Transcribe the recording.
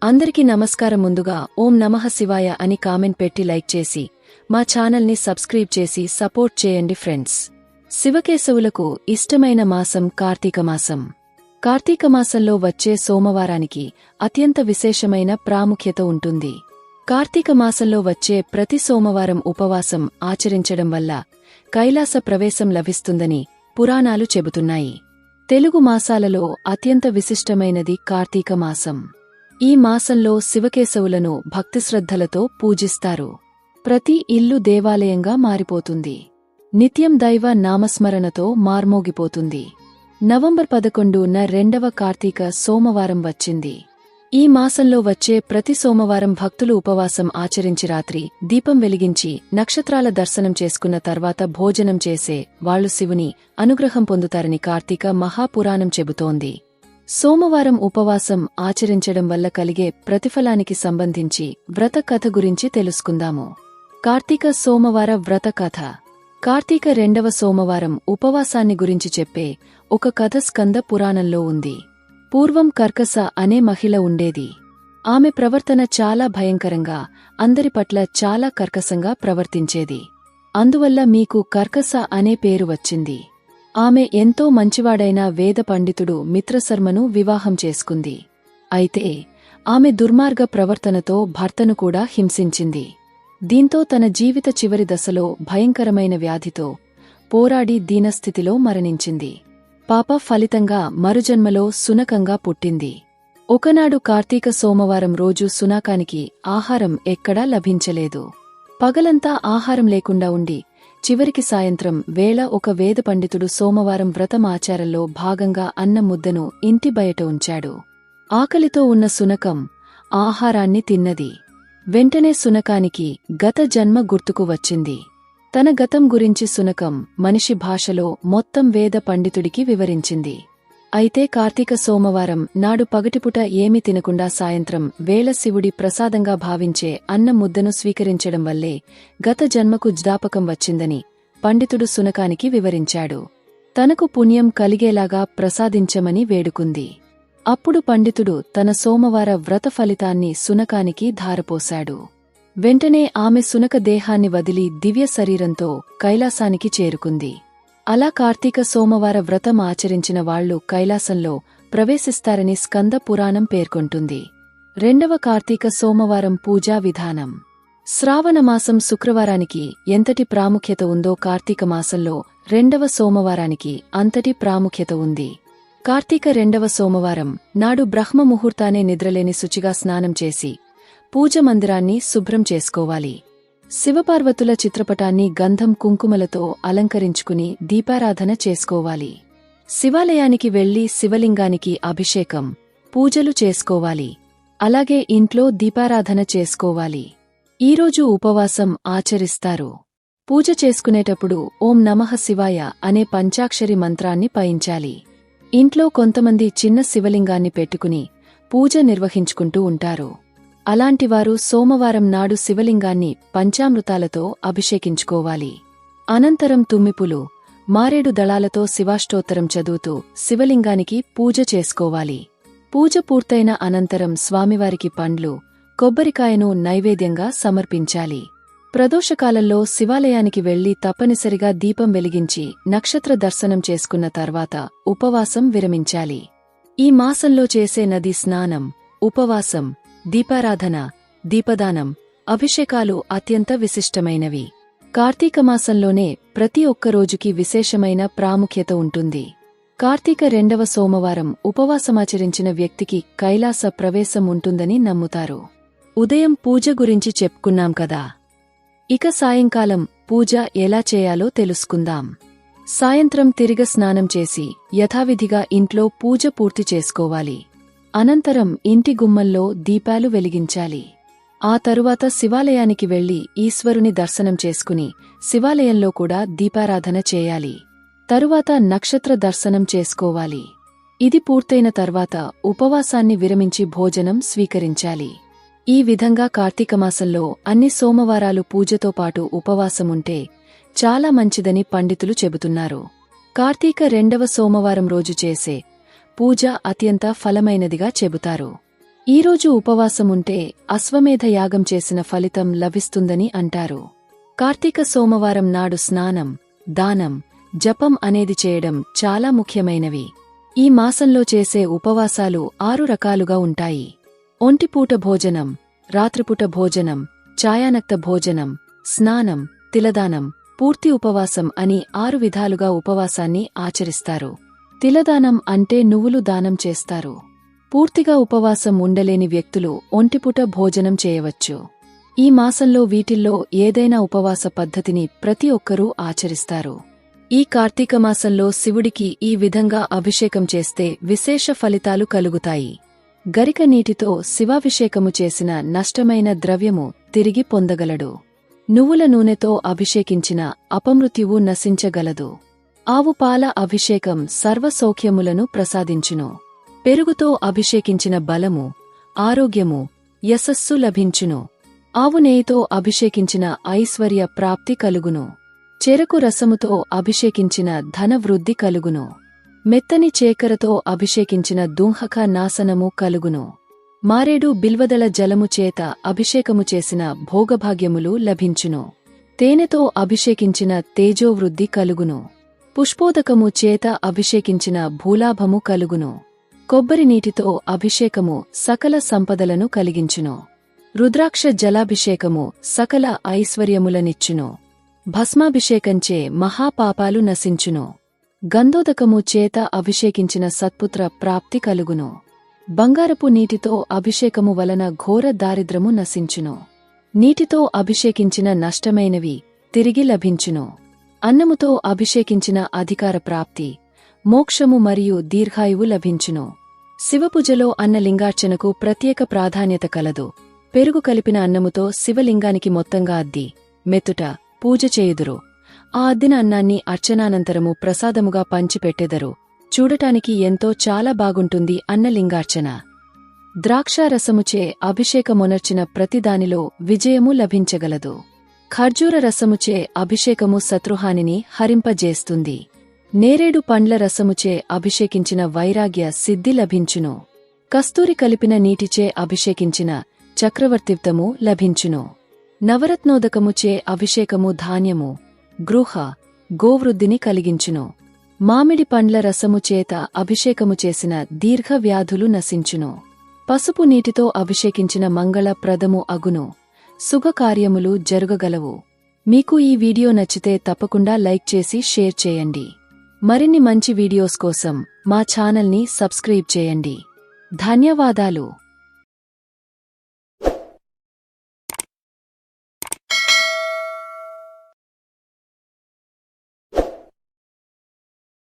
అందరికీ నమస్కారం. ముందుగా ఓం నమః శివాయ అని కామెంట్ పెట్టి లైక్ చేసి మా ఛానల్ని సబ్స్క్రైబ్ చేసి సపోర్ట్ చేయండి ఫ్రెండ్స్. శివకేశవులకు ఇష్టమైన మాసం కార్తీక మాసం. కార్తీక మాసంలో వచ్చే సోమవారానికి అత్యంత విశేషమైన ప్రాముఖ్యత ఉంటుంది. కార్తీక మాసంలో వచ్చే ప్రతి సోమవారం ఉపవాసం ఆచరించడం వల్ల కైలాస ప్రవేశం లభిస్తుందని పురాణాలు చెబుతున్నాయి. తెలుగు మాసాలలో అత్యంత విశిష్టమైనది కార్తీక మాసం. ఈ మాసంలో శివకేశవులను భక్తిశ్రద్ధలతో పూజిస్తారు. ప్రతి ఇల్లు దేవాలయంగా మారిపోతుంది. నిత్యం దైవ నామస్మరణతో మార్మోగిపోతుంది. నవంబర్ 11న రెండవ కార్తీక సోమవారం వచ్చింది. ఈ మాసంలో వచ్చే ప్రతి సోమవారం భక్తులు ఉపవాసం ఆచరించి రాత్రి దీపం వెలిగించి నక్షత్రాల దర్శనం చేసుకున్న తర్వాత భోజనం చేసే వాళ్లు శివుని అనుగ్రహం పొందుతారని కార్తీక మహాపురాణం చెబుతోంది. సోమవారం ఉపవాసం ఆచరించడం వల్ల కలిగే ప్రతిఫలానికి సంబంధించి వ్రత కథ గురించి తెలుసుకుందాము. కార్తీక సోమవార వ్రత కథ. కార్తీక రెండవ సోమవారం ఉపవాసాన్ని గురించి చెప్పే ఒక కథ స్కంద పురాణంలో ఉంది. పూర్వం కర్కస అనే మహిళ ఉండేది. ఆమె ప్రవర్తన చాలా భయంకరంగా, అందరి పట్ల చాలా కర్కశంగా ప్రవర్తించేది. అందువల్ల మీకు కర్కస అనే పేరు వచ్చింది. ఆమె ఎంతో మంచివాడైన వేద పండితుడు మిత్రశర్మను వివాహం చేసుకుంది. అయితే ఆమె దుర్మార్గ ప్రవర్తనతో భర్తను కూడా హింసించింది. దీంతో తన జీవిత చివరి దశలో భయంకరమైన వ్యాధితో పోరాడి దీనస్థితిలో మరణించింది. పాప ఫలితంగా మరుజన్మలో సునకంగా పుట్టింది. ఒకనాడు కార్తీక సోమవారం రోజు సునకానికి ఆహారం ఎక్కడా లభించలేదు. పగలంతా ఆహారం లేకుండా ఉండి చివరికి సాయంత్రం వేళ ఒక వేద పండితుడు సోమవారం వ్రతం ఆచారంలో భాగంగా అన్నం ముద్దను ఇంటి బయట ఉంచాడు. ఆకలితో ఉన్న సునకం ఆహారాన్ని తిన్నది. వెంటనే సునకానికి గత జన్మ గుర్తుకు వచ్చింది. తన గతం గురించి సునకం మనిషి భాషలో మొత్తం వేద పండితుడికి వివరించింది. అయితే కార్తీక సోమవారం నాడు పగటిపుట ఏమీ తినకుండా సాయంత్రం వేళ శివుడి ప్రసాదంగా భావించే అన్నం ముద్దను స్వీకరించడం వల్లే గత జన్మకు జ్ఞాపకం వచ్చిందని పండితుడు సునకానికి వివరించాడు. తనకు పుణ్యం కలిగేలాగా ప్రసాదించమని వేడుకుంది. అప్పుడు పండితుడు తన సోమవార వ్రత ఫలితాన్ని సునకానికి ధారపోశాడు. వెంటనే ఆమె సునక దేహాన్ని వదిలి దివ్య శరీరంతో కైలాసానికి చేరుకుంది. అలా కార్తీక సోమవార వ్రతం ఆచరించిన వాళ్లు కైలాసంలో ప్రవేశిస్తారని స్కంద పురాణం పేర్కొంటుంది. రెండవ కార్తీక సోమవారం పూజా విధానం. శ్రావణమాసం శుక్రవారానికి ఎంతటి ప్రాముఖ్యత ఉందో కార్తీక మాసంలో రెండవ సోమవారానికి అంతటి ప్రాముఖ్యత ఉంది. కార్తీక రెండవ సోమవారం నాడు బ్రహ్మ ముహూర్తానే నిద్రలేని శుచిగా స్నానం చేసి పూజ మందిరాన్ని శుభ్రం చేసుకోవాలి. శివపార్వతుల చిత్రపటాన్ని గంధం కుంకుమలతో అలంకరించుకుని దీపారాధన చేసుకోవాలి. శివాలయానికి వెళ్లి శివలింగానికి అభిషేకం, పూజలు చేసుకోవాలి. అలాగే ఇంట్లో దీపారాధన చేసుకోవాలి. ఈరోజు ఉపవాసం ఆచరిస్తారు. పూజ చేసుకునేటప్పుడు ఓం నమః శివాయ అనే పంచాక్షరి మంత్రాన్ని పయించాలి. ఇంట్లో కొంతమంది చిన్న శివలింగాన్ని పెట్టుకుని పూజ నిర్వహించుకుంటూ ఉంటారు. అలాంటివారు సోమవారం నాడు శివలింగాన్ని పంచామృతాలతో అభిషేకించుకోవాలి. అనంతరం తుమ్మిపులు, మారేడు దళాలతో శివాష్టోత్తరం చదువుతూ శివలింగానికి పూజ చేసుకోవాలి. పూజ పూర్తయిన అనంతరం స్వామివారికి పండ్లు, కొబ్బరికాయను నైవేద్యంగా సమర్పించాలి. ప్రదోషకాలంలో శివాలయానికి వెళ్లి తప్పనిసరిగా దీపం వెలిగించి నక్షత్ర దర్శనం చేసుకున్న తర్వాత ఉపవాసం విరమించాలి. ఈ మాసంలో చేసే నదీ స్నానం, ఉపవాసం, దీపారాధన, దీపదానం, అభిషేకాలు అత్యంత విశిష్టమైనవి. కార్తీక మాసంలోనే ప్రతి ఒక్క రోజుకి విశేషమైన ప్రాముఖ్యత ఉంటుంది. కార్తీక రెండవ సోమవారం ఉపవాసమాచరించిన వ్యక్తికి కైలాస ప్రవేశం ఉంటుందని నమ్ముతారు. ఉదయం పూజ గురించి చెప్పుకున్నాం కదా. ఇక సాయంకాలం పూజ ఎలా చేయాలో తెలుసుకుందాం. సాయంత్రం తిరిగ స్నానం చేసి యథావిధిగా ఇంట్లో పూజ పూర్తి చేసుకోవాలి. అనంతరం ఇంటి గుమ్మంలో దీపాలు వెలిగించాలి. ఆ తరువాత శివాలయానికి వెళ్లి ఈశ్వరుని దర్శనం చేసుకుని శివాలయంలో కూడా దీపారాధన చేయాలి. తరువాత నక్షత్ర దర్శనం చేసుకోవాలి. ఇది పూర్తయిన తర్వాత ఉపవాసాన్ని విరమించి భోజనం స్వీకరించాలి. ఈ విధంగా కార్తీకమాసంలో అన్ని సోమవారాలు పూజతో పాటు ఉపవాసముంటే చాలా మంచిదని పండితులు చెబుతున్నారు. కార్తీక రెండవ సోమవారం రోజు చేసే పూజ అత్యంత ఫలమైనదిగా చెబుతారు. ఈరోజు ఉపవాసముంటే అశ్వమేధ యాగం చేసిన ఫలితం లభిస్తుందని అంటారు. కార్తీక సోమవారం నాడు స్నానం, దానం, జపం అనేది చేయడం చాలా ముఖ్యమైనవి. ఈ మాసంలో చేసే ఉపవాసాలు 6 రకాలుగా ఉంటాయి. ఒంటిపూట భోజనం, రాత్రిపూట భోజనం, ఛాయానక్త భోజనం, స్నానం, తిలదానం, పూర్తి ఉపవాసం అని 6 విధాలుగా ఉపవాసాన్ని ఆచరిస్తారు. తిలదానం అంటే నువ్వులు దానం చేస్తారు. పూర్తిగా ఉపవాసం ఉండలేని వ్యక్తులు ఒంటిపూట భోజనం చేయవచ్చు. ఈ మాసంలో వీటిల్లో ఏదైనా ఉపవాస పద్ధతిని ప్రతి ఒక్కరూ ఆచరిస్తారు. ఈ కార్తీక మాసంలో శివుడికి ఈ విధంగా అభిషేకం చేస్తే విశేష ఫలితాలు కలుగుతాయి. గరిక నీటితో శివాభిషేకము చేసిన నష్టమైన ద్రవ్యము తిరిగి పొందగలడు. నువ్వుల నూనెతో అభిషేకించిన అపమృత్యువు నశించగలదు. ఆవు పాల అభిషేకం సర్వసౌఖ్యములను ప్రసాదించును. పెరుగుతో అభిషేకించిన బలము, ఆరోగ్యము, యశస్సు లభించును. ఆవు నెయ్యితో అభిషేకించిన ఐశ్వర్య ప్రాప్తి కలుగును. చెరకు రసముతో అభిషేకించిన ధన వృద్ధి కలుగును. మెత్తని చేకరతో అభిషేకించిన దుంహక నాశనము కలుగును. మారేడు బిల్వదళ జలము చేత అభిషేకము చేసిన భోగభాగ్యములు లభించును. తేనెతో అభిషేకించిన తేజోవృద్ధి కలుగును. పుష్పోదకము చేత అభిషేకించిన భూలాభము కలుగును. కొబ్బరి నీటితో అభిషేకము సకల సంపదలను కలిగించును. రుద్రాక్ష జలాభిషేకము సకల ఐశ్వర్యములనిచ్చును. భస్మాభిషేకంచే మహాపాపాలు నశించును. గంధోదకము చేత అభిషేకించిన సత్పుత్ర ప్రాప్తి కలుగును. బంగారపు నీటితో అభిషేకము వలన ఘోర దారిద్రము నశించును. నీటితో అభిషేకించిన నష్టమైనవి తిరిగి లభించును. అన్నముతో అభిషేకించిన అధికార ప్రాప్తి, మోక్షము మరియు దీర్ఘాయువు లభించును. శివపూజలో అన్నలింగార్చనకు ప్రత్యేక ప్రాధాన్యత కలదు. పెరుగు కలిపిన అన్నముతో శివలింగానికి మొత్తంగా అద్ది, మెత్తుట పూజ చేయుదురు. ఆ అద్దిన అన్నాన్ని అర్చనానంతరము ప్రసాదముగా పంచిపెట్టెదరు. చూడటానికి ఎంతో చాలా బాగుంటుంది అన్నలింగార్చన. ద్రాక్షారసముచే అభిషేకమునర్చిన ప్రతిదానిలో విజయము లభించగలదు. ఖర్జూర రసముచే అభిషేకము శత్రుహానిని హరింపజేస్తుంది. నేరేడు పండ్ల రసముచే అభిషేకించిన వైరాగ్య సిద్ధి లభించును. కస్తూరి కలిపిన నీటిచే అభిషేకించిన చక్రవర్తిత్వము లభించును. నవరత్నోదకముచే అభిషేకము ధాన్యము, గృహ, గోవృద్ధిని కలిగించును. మామిడి పండ్ల రసము చేత అభిషేకము చేసిన దీర్ఘ వ్యాధులు నశించును. పసుపు నీటితో అభిషేకించిన మంగళ ప్రదము అగును. శుభకార్యములు జరుగగలవు. మీకు ఈ వీడియో నచ్చితే తప్పకుండా లైక్ చేసి షేర్ చేయండి. మరిన్ని మంచి వీడియోస్ కోసం మా ఛానల్ని సబ్స్క్రైబ్ చేయండి. ధన్యవాదాలు.